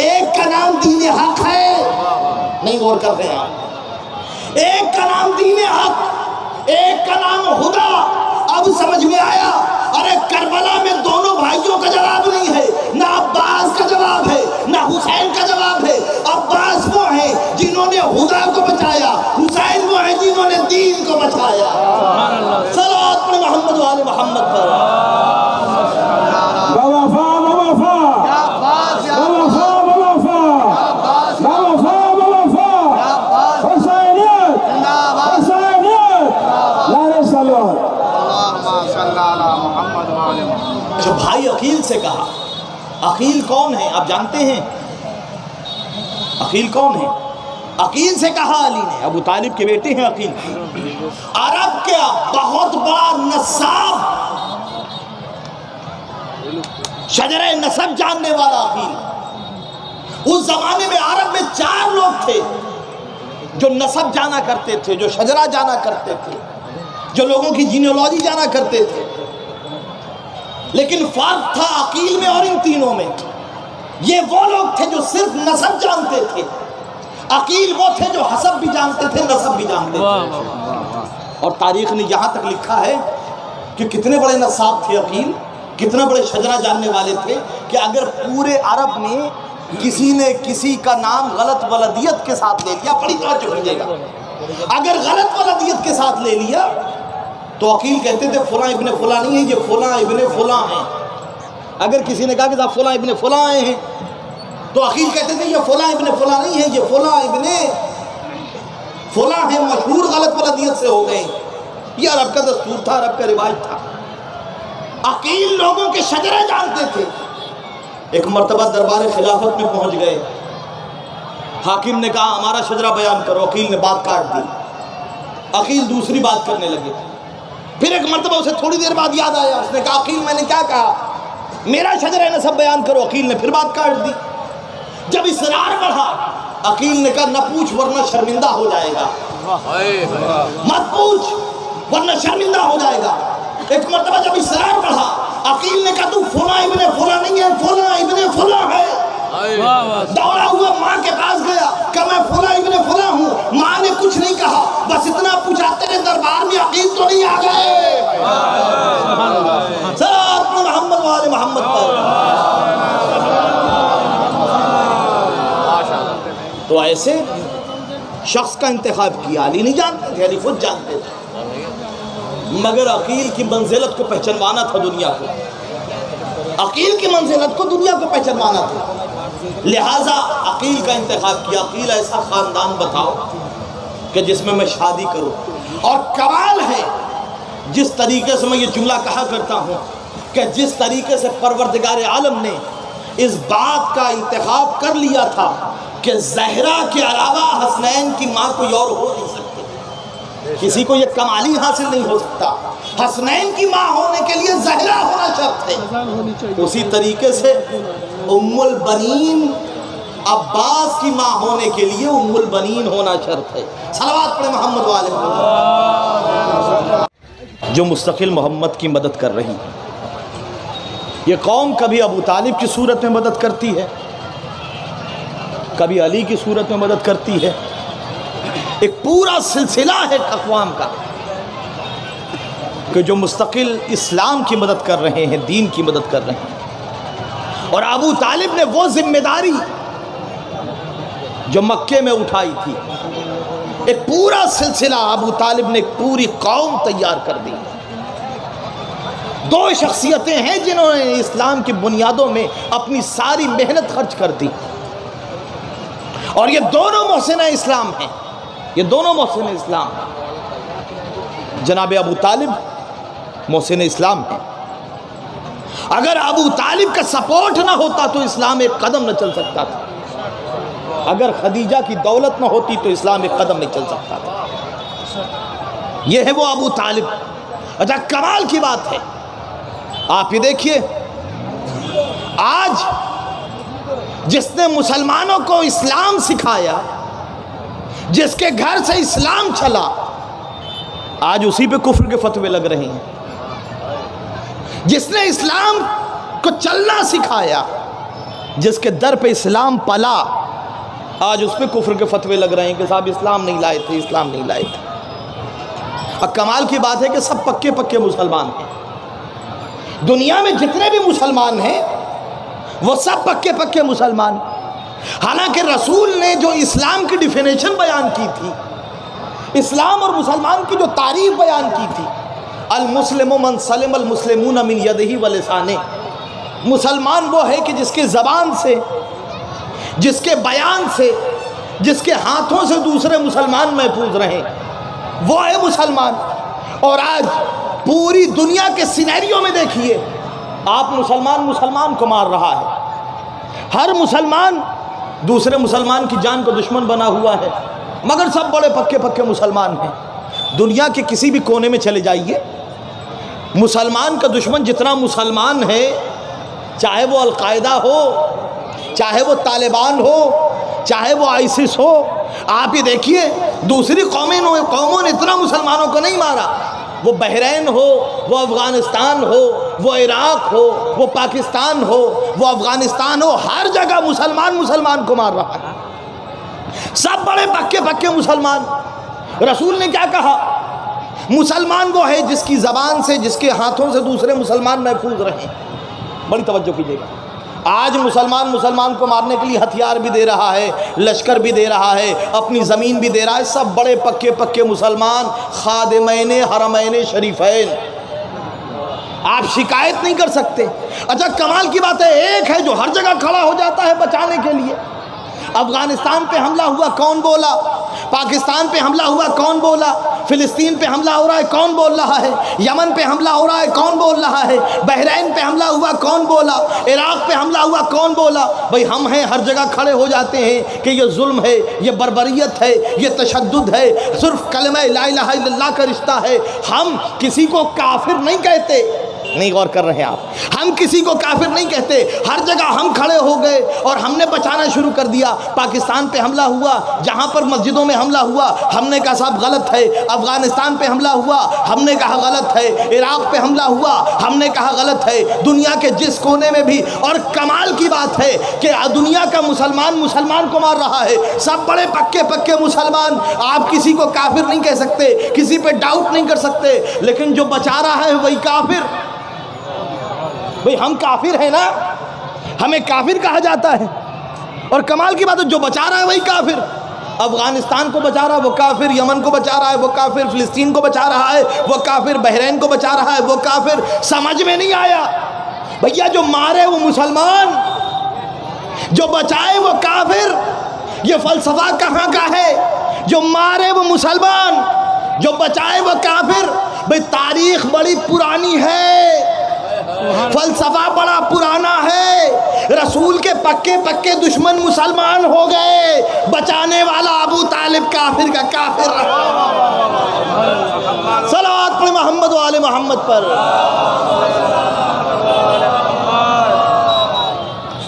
Speaker 1: एक का नाम दीन हक है। नहीं गौर कर रहे हैं आप? एक का नाम दीन हक, एक का नाम हुदा। अब समझ में आया? अरे करबला में दोनों भाइयों का जवाब नहीं है, ना अब्बास का जवाब है, ना हुसैन का जवाब है। अब्बास वो है जिन्होंने हुदा को बचाया, हुसैन वो है जिन्होंने दीन को बचाया। सलावत पे मोहम्मद वाले मोहम्मद पर। जो भाई अकील से कहा, अकील कौन है आप जानते हैं? अकील कौन है? अकील से कहा अली ने, अबू तालिब के बेटे हैं अकील। अरब के बहुत बड़ा नसाब, शजरे नसब जानने वाला अकील। उस जमाने में अरब में 4 लोग थे जो नसब जाना करते थे, जो शजरा जाना करते थे, जो लोगों की जीनियोलॉजी जाना करते थे। लेकिन फर्क था अकील में और इन तीनों में। ये वो लोग थे जो सिर्फ नसब जानते थे, अकील वो थे जो हसब भी जानते थे, नसब भी जानते थे। और तारीख ने यहाँ तक लिखा है कि कितने बड़े नसाब थे अकील, कितने बड़े शजरा जानने वाले थे कि अगर पूरे अरब में किसी ने किसी का नाम गलत वलदियत के साथ ले लिया, बड़ी तवज्जो कीजिएगा, अगर गलत वलदियत के साथ ले लिया तो अकील कहते थे फुला इब्ने फुला नहीं है, ये फुला इब्ने फुला है। अगर किसी ने कहा कि साहब फुला इब्ने फुला आए हैं, तो अकील कहते थे ये फुला इब्ने फुला नहीं है, ये फुला इब्ने फुला है, मशहूर गलत वलदियत से हो गए। ये अरब का दस्तूर था, अरब का रिवाज था। अकील लोगों के शजरे जानते थे। एक मर्तबा दरबार खिलाफत में पहुंच गए, हाकिम ने कहा हमारा शजरा बयान करो, अकील ने बात काट दी। अकील दूसरी बात करने लगे। फिर एक मरतबा उसे थोड़ी देर बाद याद आया, उसने कहा अकील मैंने क्या कहा, मेरा शजर है ना सब बयान करो। अकील ने फिर बात काट दी। जब इसरार बढ़ा, अकील ने कहा न पूछ वरना शर्मिंदा हो जाएगा, मत पूछ वरना शर्मिंदा हो जाएगा। एक मरतबा जब इसरार बढ़ा, अकील ने कहा तू फुला इब्ने फुला नहीं है, फुला इब्ने फुला है। दौड़ा हुआ माँ के पास गया, कहा मैं फुला इब्ने फुला हूँ। माँ ने कुछ नहीं कहा, बस इतना पूछा तेरे दरबार में अकील तो नहीं आ गए? साथ में मोहम्मद वाले मोहम्मद पर। तो ऐसे शख्स का इंतखाब किया। अली नहीं जानते थे, अली खुद जानते थे, मगर अकील की मंजिलत को पहचानवाना था दुनिया को। अकील की मंजिलत को दुनिया को पहचानवाना था, लिहाजा अकील का इंतखाब किया। अकील ऐसा ख़ानदान बताओ कि जिसमें मैं शादी करूं। और कमाल है, जिस तरीके से मैं ये जुमला कहा करता हूँ कि जिस तरीके से परवरदिगार आलम ने इस बात का इंतखाब कर लिया था कि ज़हरा के अलावा हसनैन की माँ कोई और हो नहीं सकती, किसी को ये कमाली हासिल नहीं हो सकता। हसनैन की माँ होने के लिए ज़हरा होना शर्त है। उसी तरीके से उम्मुल बनीन अब्बास की माँ होने के लिए उम्मुल बनीन होना शर्त है। सलावत पढ़े मोहम्मद वाले। जो मुस्तकिल मोहम्मद की मदद कर रही है, ये कौम कभी अबू तालिब की सूरत में मदद करती है, कभी अली की सूरत में मदद करती है। एक पूरा सिलसिला है अक़वाम का कि जो मुस्तकिल इस्लाम की मदद कर रहे हैं, दीन की मदद कर रहे हैं। और अबू तालिब ने वो जिम्मेदारी जो मक्के में उठाई थी, एक पूरा सिलसिला अबू तालिब ने एक पूरी कौम तैयार कर दी। दो शख्सियतें हैं जिन्होंने इस्लाम की बुनियादों में अपनी सारी मेहनत खर्च कर दी, और ये दोनों मोहसिन इस्लाम हैं, ये दोनों मोहसिन इस्लाम हैं। जनाब अबू तालिब मोहसिन इस्लाम हैं। अगर अबू तालिब का सपोर्ट ना होता तो इस्लाम एक कदम न चल सकता था। अगर खदीजा की दौलत ना होती तो इस्लाम एक कदम नहीं चल सकता था। यह है वो अबू तालिब। अच्छा, कमाल की बात है, आप ये देखिए, आज जिसने मुसलमानों को इस्लाम सिखाया, जिसके घर से इस्लाम चला, आज उसी पे कुफ्र के फतवे लग रहे हैं। जिसने इस्लाम को चलना सिखाया, जिसके दर पे इस्लाम पला, आज उस पे कुफ्र के फतवे लग रहे हैं कि साहब इस्लाम नहीं लाए थे, इस्लाम नहीं लाए थे। अब कमाल की बात है कि सब पक्के पक्के मुसलमान हैं। दुनिया में जितने भी मुसलमान हैं वो सब पक्के पक्के मुसलमान। हालांकि रसूल ने जो इस्लाम की डिफिनेशन बयान की थी, इस्लाम और मुसलमान की जो तारीफ बयान की थी, अल मुस्लिमु मन सलिम अल मुस्लिमून मिन यदिही व लिसाने, मुसलमान वो है कि जिसके ज़बान से, जिसके बयान से, जिसके हाथों से दूसरे मुसलमान महफूज रहें, वो है मुसलमान। और आज पूरी दुनिया के सिनेरियो में देखिए, आप मुसलमान को मार रहा है। हर मुसलमान दूसरे मुसलमान की जान को दुश्मन बना हुआ है, मगर सब बड़े पक्के पक्के मुसलमान हैं। दुनिया के किसी भी कोने में चले जाइए, मुसलमान का दुश्मन जितना मुसलमान है, चाहे वो अलकायदा हो, चाहे वो तालिबान हो, चाहे वो आईसिस हो। आप ये देखिए, दूसरी कौमों ने इतना मुसलमानों को नहीं मारा। वो बहरीन हो, वो अफ़गानिस्तान हो, वो इराक़ हो, वो पाकिस्तान हो, वो अफ़गानिस्तान हो, हर जगह मुसलमान को मार रहा है। सब बड़े पक्के पक्के मुसलमान। रसूल ने क्या कहा? मुसलमान वो है जिसकी ज़बान से, जिसके हाथों से दूसरे मुसलमान महफूज रहें। बड़ी तवज्जो कीजिएगा। आज मुसलमान को मारने के लिए हथियार भी दे रहा है, लश्कर भी दे रहा है, अपनी ज़मीन भी दे रहा है। सब बड़े पक्के पक्के मुसलमान, खादिमैन हरमैन शरीफैन। आप शिकायत नहीं कर सकते। अच्छा, कमाल की बात है, एक है जो हर जगह खड़ा हो जाता है बचाने के लिए। अफगानिस्तान पे हमला हुआ, कौन बोला? पाकिस्तान पे हमला हुआ, कौन बोला? फिलिस्तीन पे हमला हो रहा है, कौन बोल रहा है? यमन पे हमला हो रहा है, कौन बोल रहा है? बहरीन पे हमला हुआ, कौन बोला? इराक़ पे हमला हुआ, कौन बोला? भाई हम हैं, हर जगह खड़े हो जाते हैं कि ये जुल्म है, ये बर्बरियत है, ये तशद्दुद है, सिर्फ कलमा ला इलाहा इल्लल्लाह का रिश्ता है। हम किसी को काफिर नहीं कहते, नहीं गौर कर रहे हैं आप, हम किसी को काफिर नहीं कहते। हर जगह हम खड़े हो गए और हमने बचाना शुरू कर दिया। पाकिस्तान पे हमला हुआ, जहाँ पर मस्जिदों में हमला हुआ, हमने कहा साहब गलत है। अफगानिस्तान पे हमला हुआ, हमने कहा गलत है। इराक़ पे हमला हुआ, हमने कहा गलत है। दुनिया के जिस कोने में भी, और कमाल की बात है कि दुनिया का मुसलमान को मार रहा है, सब बड़े पक्के पक्के मुसलमान। आप किसी को काफिर नहीं कह सकते, किसी पे डाउट नहीं कर सकते, लेकिन जो बचा रहा है वही काफिर। भाई हम काफिर हैं ना, हमें काफिर कहा जाता है। और कमाल की बात है, जो बचा रहा है वही काफिर। अफगानिस्तान को बचा रहा है वो काफिर, यमन को बचा रहा है वो काफिर, फिलिस्तीन को बचा रहा है वो काफिर, बहरीन को बचा रहा है वो काफिर। समझ में नहीं आया भैया, जो मारे वो मुसलमान, जो बचाए वो काफिर। ये फलसफा कहाँ का है? जो मारे वो मुसलमान, जो बचाए वो काफिर। भाई तारीख बड़ी पुरानी है, फलसफा बड़ा पुराना है। रसूल के पक्के पक्के दुश्मन मुसलमान हो गए, बचाने वाला अबू तालिब काफिर का काफिर रहा। सलावत पढ़े मोहम्मद वाले मोहम्मद पर।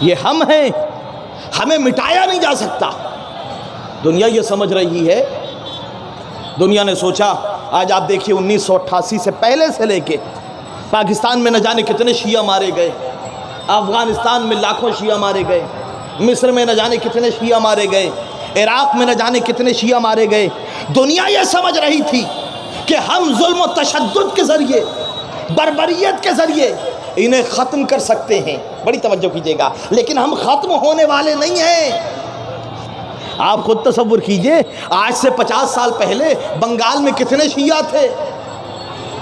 Speaker 1: ये हम हैं, हमें मिटाया नहीं जा सकता। दुनिया ये समझ रही है, दुनिया ने सोचा, आज आप देखिए 1988 से पहले से लेके पाकिस्तान में न जाने कितने शिया मारे गए, अफ़गानिस्तान में लाखों शिया मारे गए, मिस्र में न जाने कितने शिया मारे गए, इराक़ में न जाने कितने शिया मारे गए। दुनिया ये समझ रही थी कि हम जुल्म और तशद्दुद के ज़रिए, बर्बरियत के ज़रिए इन्हें ख़त्म कर सकते हैं। बड़ी तवज्जो कीजिएगा, लेकिन हम ख़त्म होने वाले नहीं हैं। आप खुद तसव्वुर कीजिए, आज से 50 साल पहले बंगाल में कितने शिया थे,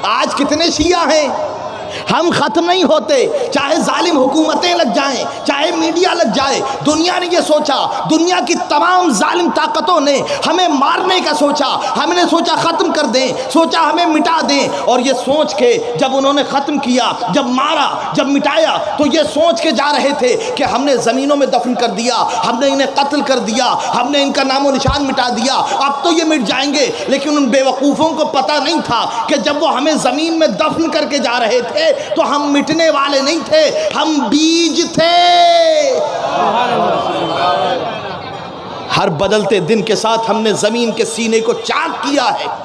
Speaker 1: आज कितने शिया हैं। हम ख़त्म नहीं होते, चाहे जालिम हुकूमतें लग जाएं, चाहे मीडिया लग जाए। दुनिया ने ये सोचा, दुनिया की तमाम जालिम ताकतों ने हमें मारने का सोचा, हमने सोचा ख़त्म कर दें, सोचा हमें मिटा दें। और ये सोच के जब उन्होंने ख़त्म किया, जब मारा, जब मिटाया, तो ये सोच के जा रहे थे कि हमने ज़मीनों में दफन कर दिया, हमने इन्हें कत्ल कर दिया, हमने इनका नामो निशान मिटा दिया, अब तो ये मिट जाएंगे। लेकिन उन बेवकूफ़ों को पता नहीं था कि जब वो हमें ज़मीन में दफन करके जा रहे थे तो हम मिटने वाले नहीं थे, हम बीज थे। हर बदलते दिन के साथ हमने ज़मीन के सीने को चाक किया है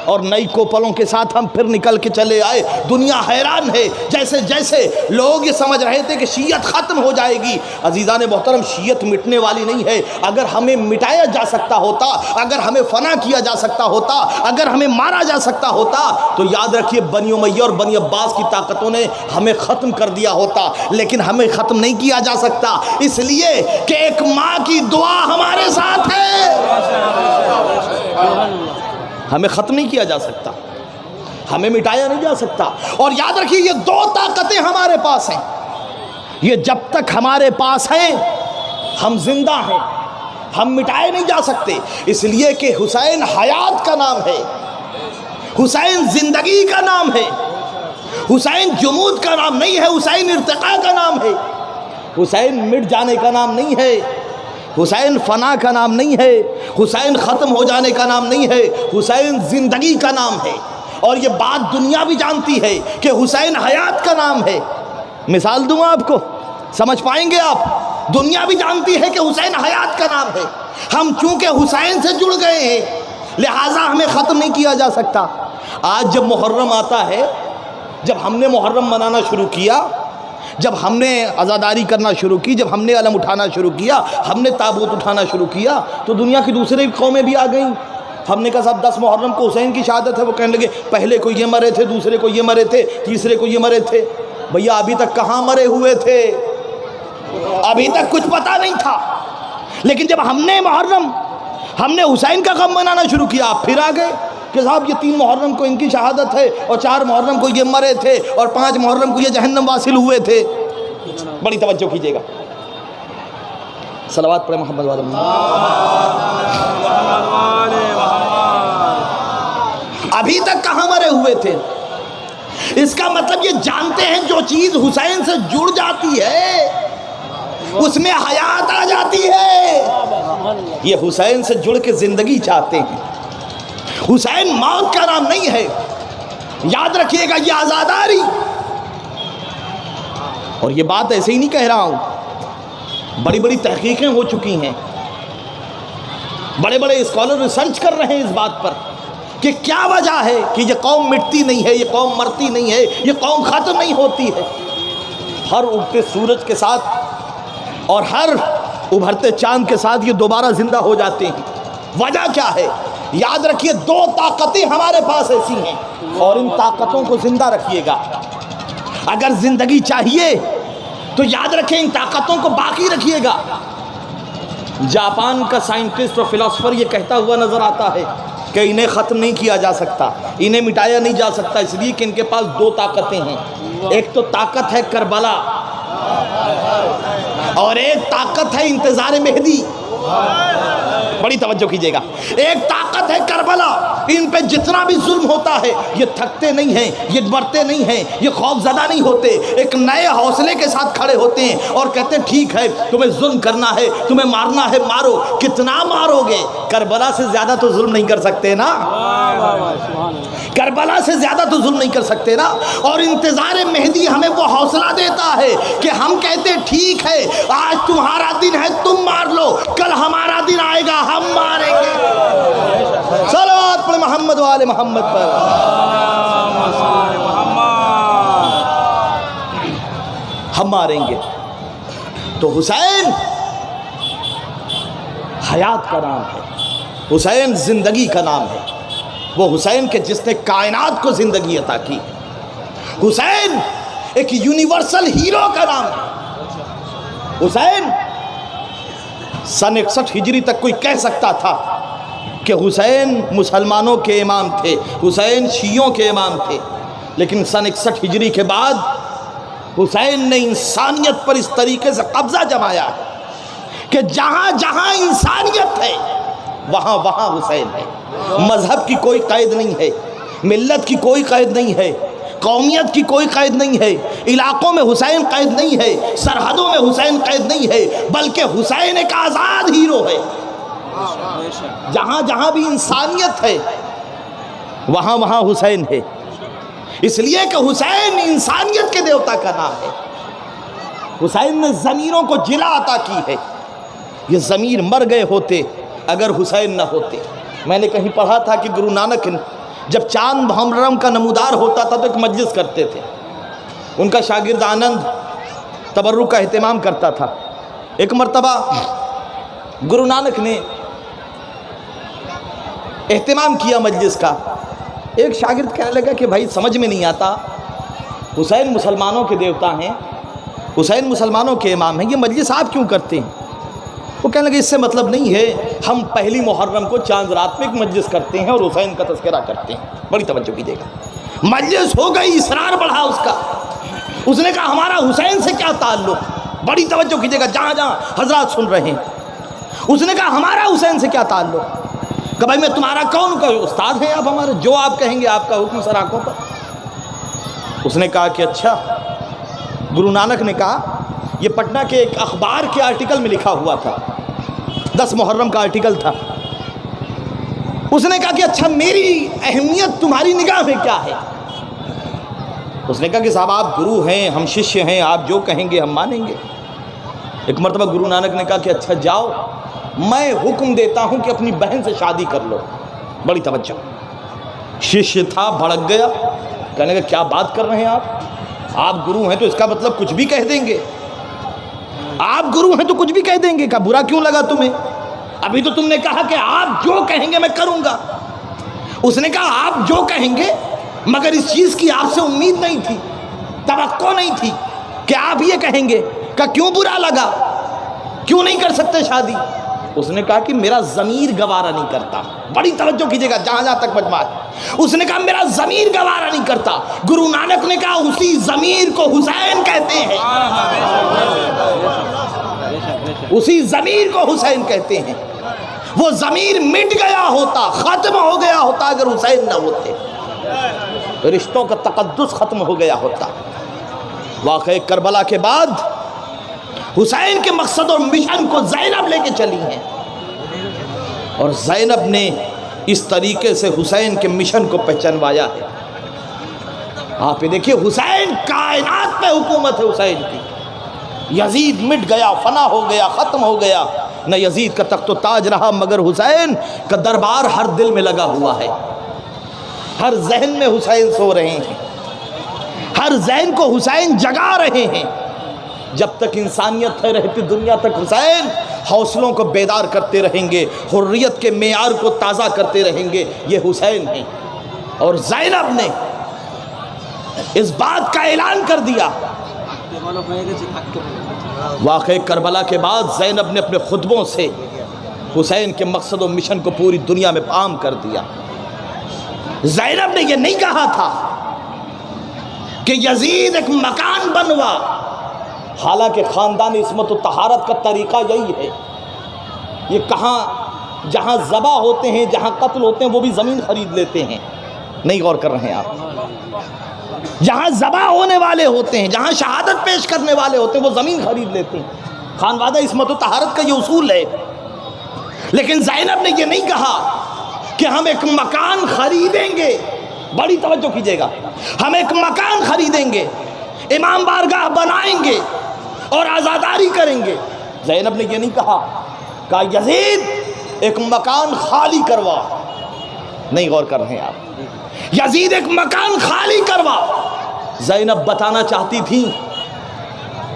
Speaker 1: और नई कोपलों के साथ हम फिर निकल के चले आए। दुनिया हैरान है, जैसे जैसे लोग ये समझ रहे थे कि शीयत ख़त्म हो जाएगी। अजीज़ान मोहतरम, शीयत मिटने वाली नहीं है। अगर हमें मिटाया जा सकता होता, अगर हमें फना किया जा सकता होता, अगर हमें मारा जा सकता होता, तो याद रखिए बनी उमय्या और बनी अब्बास की ताकतों ने हमें ख़त्म कर दिया होता। लेकिन हमें ख़त्म नहीं किया जा सकता, इसलिए कि एक माँ की दुआ हमारे साथ है। हमें ख़त्म नहीं किया जा सकता, हमें मिटाया नहीं जा सकता। और याद रखिए, ये दो ताकतें हमारे पास हैं, ये जब तक हमारे पास हैं हम जिंदा हैं, हम मिटाए नहीं जा सकते। इसलिए कि हुसैन हयात का नाम है, हुसैन जिंदगी का नाम है, हुसैन जुमूद का नाम नहीं है, हुसैन इर्तिका का नाम है, हुसैन मिट जाने का नाम नहीं है, हुसैन फना का नाम नहीं है, हुसैन ख़त्म हो जाने का नाम नहीं है, हुसैन ज़िंदगी का नाम है। और ये बात दुनिया भी जानती है कि हुसैन हयात का नाम है। मिसाल दूंगा आपको, समझ पाएंगे आप। दुनिया भी जानती है कि हुसैन हयात का नाम है। हम चूँकि हुसैन से जुड़ गए हैं, लिहाजा हमें ख़त्म नहीं किया जा सकता। आज जब मुहर्रम आता है, जब हमने मुहर्रम मनाना शुरू किया, जब हमने आज़ादारी करना शुरू की, जब हमने अलम उठाना शुरू किया, हमने ताबूत उठाना शुरू किया, तो दुनिया की दूसरी कौमें भी आ गईं। हमने कहा साहब 10 मुहर्रम को हुसैन की शहादत है। वो कहने लगे पहले को ये मरे थे, दूसरे को ये मरे थे, तीसरे को ये मरे थे। भैया अभी तक कहाँ मरे हुए थे, अभी तक कुछ पता नहीं था। लेकिन जब हमने मुहर्रम, हमने हुसैन का गम मनाना शुरू किया, आप फिर आ गए कि साहब ये 3 मुहर्रम को इनकी शहादत है, और 4 मुहर्रम को ये मरे थे, और 5 मुहर्रम को ये जहन्नम वासिल हुए थे। बड़ी तवज्जो कीजिएगा, सलावत पढ़े मोहम्मद वाले। अभी तक कहाँ मरे हुए थे। इसका मतलब ये जानते हैं जो चीज हुसैन से जुड़ जाती है उसमें हयात आ जाती है। ये हुसैन से जुड़ के जिंदगी चाहते हैं। हुसैन मौत का नाम नहीं है, याद रखिएगा, ये आजादारी। और ये बात ऐसे ही नहीं कह रहा हूं, बड़ी बड़ी तहकीकें हो चुकी हैं, बड़े बड़े स्कॉलर रिसर्च कर रहे हैं इस बात पर कि क्या वजह है कि ये कौम मिटती नहीं है, ये कौम मरती नहीं है, ये कौम खत्म नहीं होती है। हर उगते सूरज के साथ और हर उभरते चांद के साथ ये दोबारा जिंदा हो जाते हैं। वजह क्या है? याद रखिए, दो ताकतें हमारे पास ऐसी हैं और इन ताकतों को जिंदा रखिएगा। अगर जिंदगी चाहिए तो याद रखें, इन ताकतों को बाकी रखिएगा। जापान का साइंटिस्ट और फिलोसोफर ये कहता हुआ नजर आता है कि इन्हें ख़त्म नहीं किया जा सकता, इन्हें मिटाया नहीं जा सकता, इसलिए कि इनके पास दो ताकतें हैं। एक तो ताकत है करबला और एक ताकत है इंतजार मेहदी। बड़ी तवज्जो कीजिएगा, एक ताकत है करबला, इन पे जितना भी जुल्म होता है ये थकते नहीं हैं, ये बढ़ते नहीं हैं, ये खौफजदा नहीं होते, एक नए हौसले के साथ खड़े होते हैं और कहते हैं ठीक है, तुम्हें जुल्म करना है, तुम्हें मारना है, मारो। कितना मारोगे? करबला से ज्यादा तो जुल्म नहीं कर सकते ना, करबला से ज्यादा तो जुल्म नहीं कर सकते ना। और इंतजार मेहदी हमें वो हौसला देता है कि हम कहते ठीक है, आज तुम्हारा दिन है, तुम मार लो, कल हमारा दिन आएगा, हम मारेंगे। सलावत पढ़े मोहम्मद वाले मोहम्मद पर। हम मारेंगे। तो हुसैन हयात का नाम है, हुसैन जिंदगी का नाम है। वो हुसैन के जिसने कायनात को जिंदगी अता की। हुसैन एक यूनिवर्सल हीरो का नाम है। हुसैन सन 61 हिजरी तक कोई कह सकता था कि हुसैन मुसलमानों के इमाम थे, हुसैन शियों के इमाम थे, लेकिन सन 61 हिजरी के बाद हुसैन ने इंसानियत पर इस तरीके से कब्जा जमाया कि जहां जहां इंसानियत है वहां वहां हुसैन है। मजहब की कोई कैद नहीं है, मिल्लत की कोई कैद नहीं है, कौमियत की कोई कैद नहीं है, इलाकों में हुसैन कैद नहीं है, सरहदों में हुसैन कैद नहीं है, बल्कि हुसैन एक आज़ाद हीरो है। जहां जहां भी इंसानियत है वहां वहां हुसैन है, इसलिए कि हुसैन इंसानियत के देवता का नाम है। हुसैन ने ज़मीरों को जिला अता की है। ये ज़मीर मर गए होते अगर हुसैन न होते। मैंने कहीं पढ़ा था कि गुरु नानक जब चांद मुहर्रम का नमूदार होता था तो एक मजलिस करते थे। उनका शागिर्द आनंद तबर्रुक का एहतमाम करता था। एक मर्तबा गुरु नानक ने एहतमाम किया मजलिस का। एक शागिर्द कहने लगा कि भाई समझ में नहीं आता, हुसैन मुसलमानों के देवता हैं, हुसैन मुसलमानों के इमाम हैं, ये मजलिस आप क्यों करते हैं? वो कहने लगे इससे मतलब नहीं है, हम पहली मुहर्रम को चांद रात में एक मजलिस करते हैं और हुसैन का तज़किरा करते हैं। बड़ी तवज्जो कीजिएगा। मजलिस हो गई, इसरार बढ़ा उसका। उसने कहा हमारा हुसैन से क्या ताल्लुक? बड़ी तवज्जो कीजिएगा, जहाँ जहाँ हजरात सुन रहे हैं। उसने कहा हमारा हुसैन से क्या ताल्लुक? कहा भाई मैं तुम्हारा कौन? का उस्ताद हैं आप हमारे, जो आप कहेंगे आपका हुक्म सर आंखों पर। उसने कहा कि अच्छा। गुरु नानक ने कहा, ये पटना के एक अखबार के आर्टिकल में लिखा हुआ था, 10 मुहर्रम का आर्टिकल था। उसने कहा कि अच्छा मेरी अहमियत तुम्हारी निगाह में क्या है? उसने कहा कि साहब आप गुरु हैं, हम शिष्य हैं, आप जो कहेंगे हम मानेंगे। एक मरतबा गुरु नानक ने कहा कि अच्छा जाओ, मैं हुक्म देता हूं कि अपनी बहन से शादी कर लो। बड़ी तवज्जो। शिष्य था, भड़क गया, कहने का क्या बात कर रहे हैं आप गुरु हैं तो इसका मतलब कुछ भी कह देंगे, आप गुरु हैं तो कुछ भी कह देंगे, क्या बुरा क्यों लगा तुम्हें? अभी तो तुमने कहा कि आप जो कहेंगे मैं करूंगा। उसने कहा आप जो कहेंगे, मगर इस चीज की आपसे उम्मीद नहीं थी, तवक्को नहीं थी कि आप ये कहेंगे। क्या क्यों बुरा लगा, क्यों नहीं कर सकते शादी? उसने कहा कि मेरा ज़मीर गवारा नहीं करता। बड़ी तवज्जो कीजिएगा, जहाँ जहाँ तक मजमा है। उसने कहा मेरा ज़मीर गवारा नहीं करता। गुरु नानक ने कहा उसी ज़मीर को हुसैन कहते हैं, उसी ज़मीर को हुसैन कहते हैं। वो ज़मीर मिट गया होता, ख़त्म हो गया होता अगर हुसैन न होते। रिश्तों का तकद्दुस ख़त्म हो गया होता। वाक़ई करबला के बाद हुसैन के मकसद और मिशन को ज़ैनब लेके चली हैं, और ज़ैनब ने इस तरीके से हुसैन के मिशन को पहचानवाया है। आप ये देखिए, हुसैन कायनात में हुकूमत है हुसैन की। यजीद मिट गया, फना हो गया, ख़त्म हो गया, न यजीद का तख्त ताज रहा, मगर हुसैन का दरबार हर दिल में लगा हुआ है। हर जहन में हुसैन सो रहे हैं, हर जहन को हुसैन जगा रहे हैं। जब तक इंसानियत है रहती दुनिया तक हुसैन हौसलों को बेदार करते रहेंगे, हुर्रियत के मेयार को ताज़ा करते रहेंगे। ये हुसैन हैं। और ज़ैनब ने इस बात का ऐलान कर दिया। वाक़ई करबला के बाद ज़ैनब ने अपने खुतबों से हुसैन के मकसद और मिशन को पूरी दुनिया में आम कर दिया। ज़ैनब ने यह नहीं कहा था कि यजीद एक मकान बनवा, हालांकि ख़ानदान इस्मत और तहारत का तरीक़ा यही है। ये कहाँ जहाँ ज़बा होते हैं, जहाँ कत्ल होते हैं, वो भी ज़मीन ख़रीद लेते हैं। नहीं गौर कर रहे हैं आप? जहाँ ज़बा होने वाले होते हैं, जहाँ शहादत पेश करने वाले होते हैं, वो ज़मीन ख़रीद लेते हैं। खानवादा इस्मत और तहारत का ये उसूल है। लेकिन ज़ैनब ने ये नहीं कहा कि हम एक मकान ख़रीदेंगे, बड़ी तवज्जो कीजिएगा, हम एक मकान ख़रीदेंगे, इमाम बारगाह बनाएंगे और आज़ादारी करेंगे। ज़ैनब ने ये नहीं कहा यजीद एक मकान खाली करवा। नहीं गौर कर रहे हैं आप? यजीद एक मकान खाली करवा। ज़ैनब बताना चाहती थी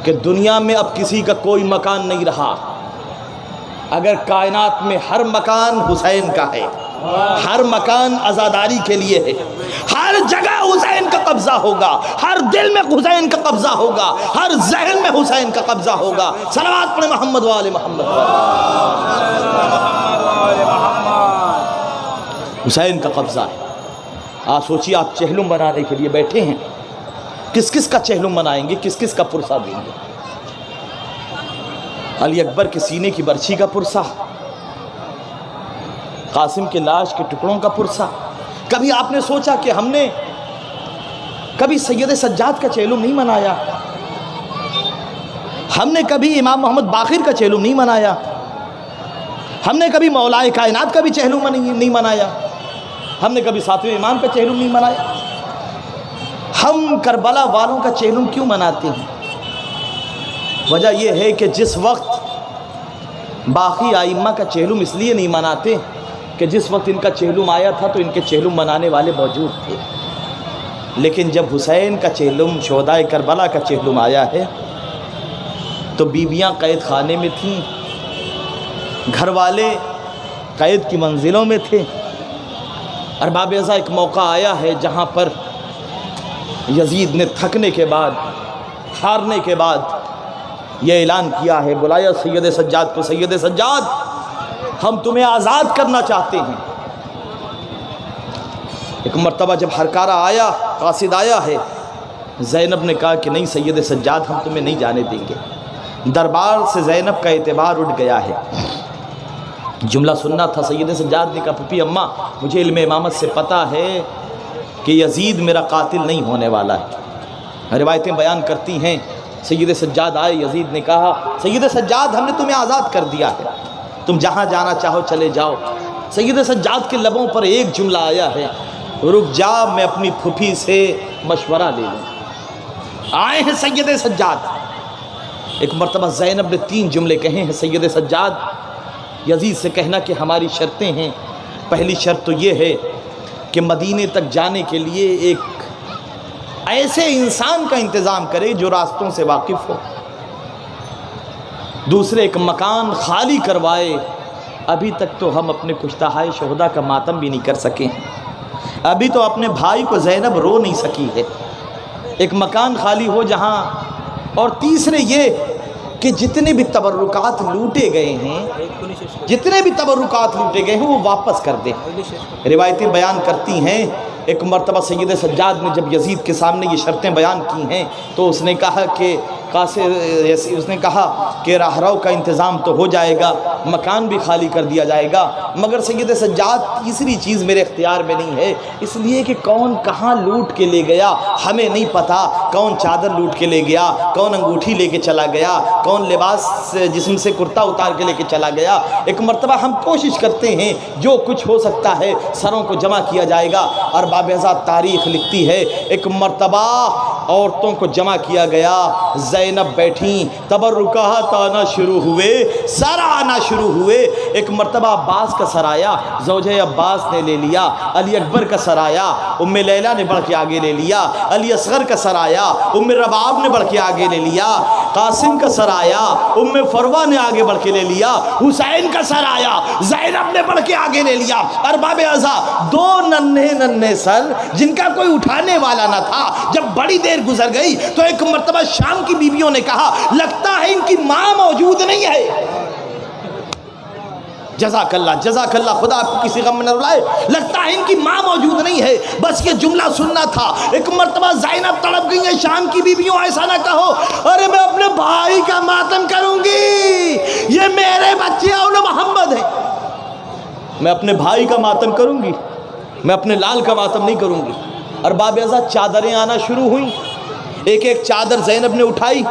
Speaker 1: कि दुनिया में अब किसी का कोई मकान नहीं रहा। अगर कायनात में हर मकान हुसैन का है, हर मकान आज़ादारी के लिए है, हर जगह हुसैन का कब्जा होगा, हर दिल में हुसैन का कब्जा होगा, हर जहन में हुसैन का कब्जा होगा। सलावत पढ़े मोहम्मद वाले मोहम्मद। हुसैन का कब्जा है। आप सोचिए, आप चहलुम बनाने के लिए बैठे हैं, किस किस का चहलुम मनाएंगे, किस किस का पुरसा देंगे? अली अकबर के सीने की बर्छी का पुरसा, कासिम के लाश के टुकड़ों का पुरसा। कभी आपने सोचा कि हमने कभी सैयद सज्जाद का चहलुम नहीं मनाया? हमने कभी इमाम मोहम्मद बाक़िर का चहलुम नहीं मनाया? हमने कभी मौलाए कायनात का भी चहलुम नहीं मनाया? हमने कभी सातवें इमाम का चहलुम नहीं मनाया? हम करबला वालों का चहलुम क्यों मनाते हैं? वजह यह है कि जिस वक्त बाकी आइम्मा का चहलुम इसलिए नहीं मनाते कि जिस वक्त इनका चहलुम आया था तो इनके चहलुम मनाने वाले मौजूद थे। लेकिन जब हुसैन का चहलुम, शोहदाए करबला का चहलुम आया है, तो बीवियाँ कैद खाने में थीं, घर वाले कैद की मंजिलों में थे। अरबाब ऐसा एक मौका आया है जहाँ पर यजीद ने थकने के बाद, हारने के बाद यह ऐलान किया है, बुलाया सैयद सज्जाद को, सैयद सज्जाद हम तुम्हें आज़ाद करना चाहते हैं। एक मर्तबा जब हरकारा आया, कासिद आया है, ज़ैनब ने कहा कि नहीं सैयद सज्जाद हम तुम्हें नहीं जाने देंगे। दरबार से ज़ैनब का एतबार उठ गया है। जुमला सुनना था। सैयद सज्जाद ने कहा पुप्पी अम्मा मुझे इल्म इमामत से पता है कि यजीद मेरा कातिल नहीं होने वाला है। रिवायतें बयान करती हैं सैयद सज्जाद आए, यजीद ने कहा सैयद सज्जाद हमने तुम्हें आज़ाद कर दिया है, तुम जहाँ जाना चाहो चले जाओ। सैयद सज्जाद के लबों पर एक जुमला आया है, रुक जा मैं अपनी फूफी से मशवरा ले लूँ। आए हैं सैयद सज्जाद। एक मरतबा ज़ैनब ने 3 जुमले कहे हैं, सैयद सज्जाद यजीद से कहना कि हमारी शर्तें हैं। पहली शर्त तो ये है कि मदीने तक जाने के लिए एक ऐसे इंसान का इंतज़ाम करे जो रास्तों से वाकिफ़ हो। दूसरे, एक मकान खाली करवाए। अभी तक तो हम अपने कुश्ताहाए शोहदा का मातम भी नहीं कर सके हैं, अभी तो अपने भाई को ज़ैनब रो नहीं सकी है। एक मकान खाली हो जहाँ। और तीसरे ये कि जितने भी तबर्रुकात लूटे गए हैं, जितने भी तबर्रुकात लूटे गए हैं वो वापस कर दें। रिवायतें बयान करती हैं एक मरतबा सैयद सज्जाद ने जब यजीद के सामने ये शर्तें बयान की हैं तो उसने कहा कि उसने कहा कि रहराव का इंतज़ाम तो हो जाएगा, मकान भी खाली कर दिया जाएगा, मगर सैयद सज्जाद तीसरी चीज़ मेरे इख्तियार में नहीं है, इसलिए कि कौन कहाँ लूट के ले गया हमें नहीं पता। कौन चादर लूट के ले गया, कौन अंगूठी लेके चला गया, कौन लिबास जिस्म से कुर्ता उतार के लेके चला गया। एक मरतबा हम कोशिश करते हैं जो कुछ हो सकता है सरों को जमा किया जाएगा। और बाबेज़ा तारीख़ लिखती है एक मरतबा औरतों को जमा किया गया, ज़ैनब बैठी, तबर्रुकात आना शुरू हुए, सर आना शुरू हुए। एक मरतबा अब्बास का सर आया, ज़ौजे अब्बास ने ले लिया। अली अकबर का सर आया, उम्मे लैला ने बढ़ के आगे ले लिया। अली असगर का सर आया, उम्मे रबाब ने बढ़ के आगे ले लिया। कासिम का सर आया, उम्मे फरवा ने आगे बढ़ के ले लिया। हुसैन का सर आया, ज़ैनब ने बढ़ के आगे ले लिया। और बाबेज़ा दो नन्हे नन्हे सर जिनका कोई उठाने वाला न था, जब बड़ी देर गुजर गई तो एक मर्तबा शाम की बीवियों ने कहा लगता है इनकी माँ मौजूद नहीं है। जज़ाकल्लाह जज़ाकल्लाह, खुदा आपको किसी गम में न रुलाए। लगता है इनकी माँ मौजूद नहीं है, बस ये जुमला सुनना था। एक मर्तबा ज़ैनब तड़प गई है, शाम की बीवियों ऐसा ना कहो, अरे मैं अपने भाई का मातम करूंगी, ये मेरे बच्चे और मोहम्मद है, मैं अपने भाई का मातम करूंगी, मैं अपने लाल का मातम नहीं करूंगी। और बाबेज़ा चादरें आना शुरू हुई, एक एक चादर ज़ैनब ने उठाई।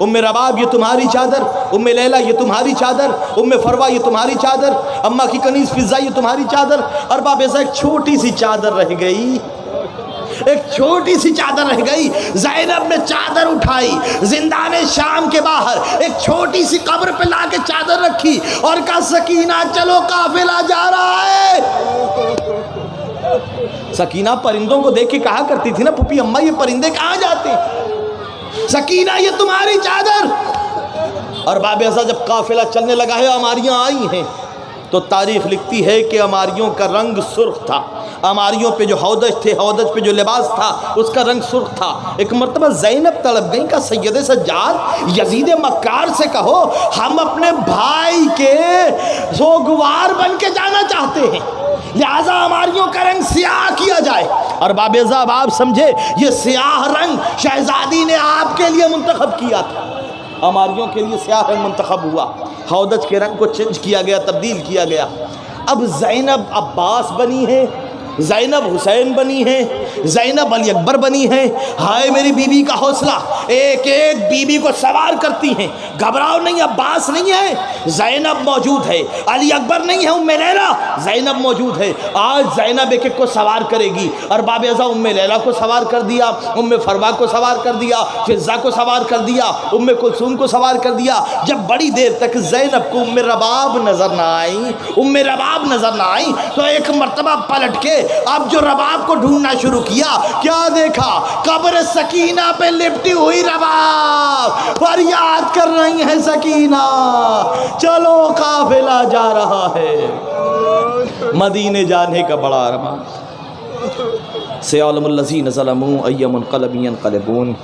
Speaker 1: उम्मे रबाब ये तुम्हारी चादर, उम्मे लैला ये तुम्हारी चादर, उम्मे फरवा ये तुम्हारी चादर, अम्मा की कनीज़ फिज़ा ये तुम्हारी चादर। और बाबेज़ा एक छोटी सी चादर रह गई, एक छोटी सी चादर रह गई। ज़ैनब ने चादर उठाई, जिंदाने शाम के बाहर एक छोटी सी कब्र पे ला के चादर रखी और कहा सकीना चलो काफिला जा रहा है। सकीना परिंदों को देख के कहा करती थी ना, पुप्पी अम्मा ये परिंदे कहाँ जाते हैं, सकीना ये तुम्हारी चादर। और बाबेज़ा जब काफिला चलने लगा है, अमारियाँ आई हैं, तो तारीख़ लिखती है कि अमारियों का रंग सुर्ख था। अमारियों पे जो हौदज थे, हौदज पे जो लिबास था, उसका रंग सुर्ख था। एक मरतबा ज़ैनब तड़प गई का सैयद सज्जाद यजीद मक्कार से कहो हम अपने भाई के सोगवार बन के जाना चाहते हैं, लिहाजा अमारियों का रंग सियाह किया जाए। और बाबेज़ा अब आप समझे, ये सियाह रंग शहजादी ने आपके लिए मुंतखब किया था, अमारियों के लिए सियाह रंग मुंतखब हुआ, हौदज के रंग को चेंज किया गया, तब्दील किया गया। अब ज़ैनब अब्बास बनी है, ज़ैनब हुसैन बनी है, ज़ैनब अली अकबर बनी है। हाय मेरी बीबी का हौसला, एक एक बीबी को सवार करती हैं। घबराओ नहीं, अब्बास नहीं है, ज़ैनब मौजूद है, अली अकबर नहीं है, उम्मे लैला, ज़ैनब मौजूद है। आज ज़ैनब एक एक को सवार करेगी। और बाबेज़ा उम्मे लैला को सवार कर दिया, उम्मे फरवा को सवार कर दिया, फिज़ा को सवार कर दिया, उम्मे कुलसूम को सवार कर दिया। जब बड़ी देर तक ज़ैनब को उम्मे रबाब नज़र ना आई, उम्मे रबाब नज़र ना आई, तो एक मरतबा पलट के अब जो रबाब को ढूंढना शुरू किया, क्या देखा, कब्र सकीना पे लिपटी हुई रबाब फरियाद कर रही है, सकीना चलो काफिला जा रहा है, मदीने जाने का बड़ा अरमान। सयालमुल लज़ीन ज़लमू अय्युमुल क़लबी यनक़लिबून।